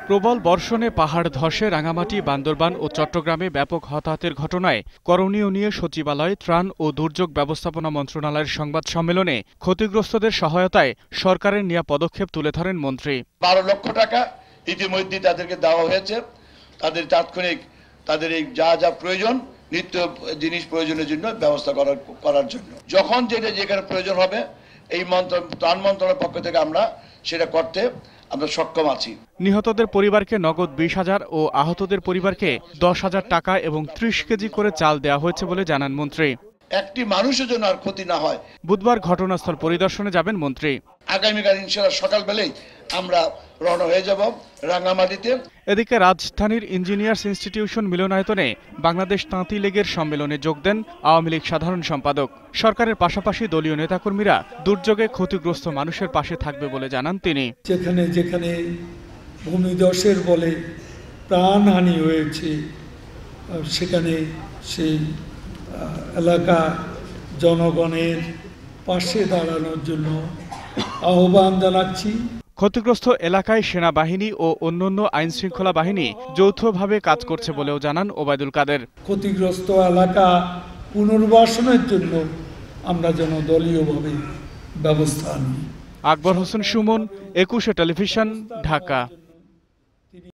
প্রবল বর্ষণে পাহাড় ধসে রাঙামাটি, বান্দরবান ও চট্টগ্রামে ব্যাপক হতাহতের ঘটনায় করণীয় নিয়ে সচিবালয়, ত্রাণ ও দুর্যোগ ব্যবস্থাপনা মন্ত্রণালয়ের সংবাদ সম্মেলনে ক্ষতিগ্রস্তদের সহায়তায় সরকারের নেওয়া পদক্ষেপ তুলে ধরেন মন্ত্রী। 12 লক্ষ টাকা ইতিমধ্যে তাদেরকে দেওয়া হয়েছে। তাদের তাৎক্ষণিক তাদের এই যা যা প্রয়োজন, নিত্য জিনিস প্রয়োজনের জন্য ব্যবস্থা করার জন্য যখন যেখানে প্রয়োজন হবে এই ত্রাণ মন্ত্রণালয়ের পক্ষ থেকে আমরা সেটা করতে আমরা সক্ষম আছি। নিহতদের পরিবারকে নগদ 20,000 ও আহতদের পরিবারকে 10,000 টাকা এবং 30 কেজি করে চাল দেওয়া হয়েছে বলে জানান মন্ত্রী। একটি মানুষের জন্য আর ক্ষতি না হয়। বুধবার ঘটনাস্থল পরিদর্শনে যাবেন মন্ত্রী। আগামীকাল ইনশাআল্লাহ সকালবেলায় আমরা রওনা হয়ে যাব রাঙ্গামাটিতে। এদিকে রাজধানীর ইঞ্জিনিয়ার্স ইনস্টিটিউশন মিলনায়তনে বাংলাদেশ তাঁতি লীগের সম্মেলনে যোগ দেন আওয়ামী লীগ সাধারণ সম্পাদক। সরকারের পাশাপাশি দলীয় নেতাকর্মীরা দুর্যোগে ক্ষতিগ্রস্ত মানুষের পাশে থাকবে বলে জানান তিনি। যেখানে যেখানে ভূমিধসের বলে প্রাণহানি হয়েছে সেখানে সেই এলাকা জনগণের পাশে দাঁড়ানোর জন্য আহ্বান জানাচ্ছি। ক্ষতিগ্রস্ত এলাকায় সেনাবাহিনী ও অন্যান্য আইনশৃঙ্খলা বাহিনী যৌথভাবে কাজ করছে বলেও জানান ওবায়দুল কাদের। ক্ষতিগ্রস্ত এলাকা পুনর্বাসনের জন্য আমরা যেন দলীয়ভাবে ব্যবস্থা নিই। আকবর হোসেন সুমন, 21 টেলিভিশন, ঢাকা।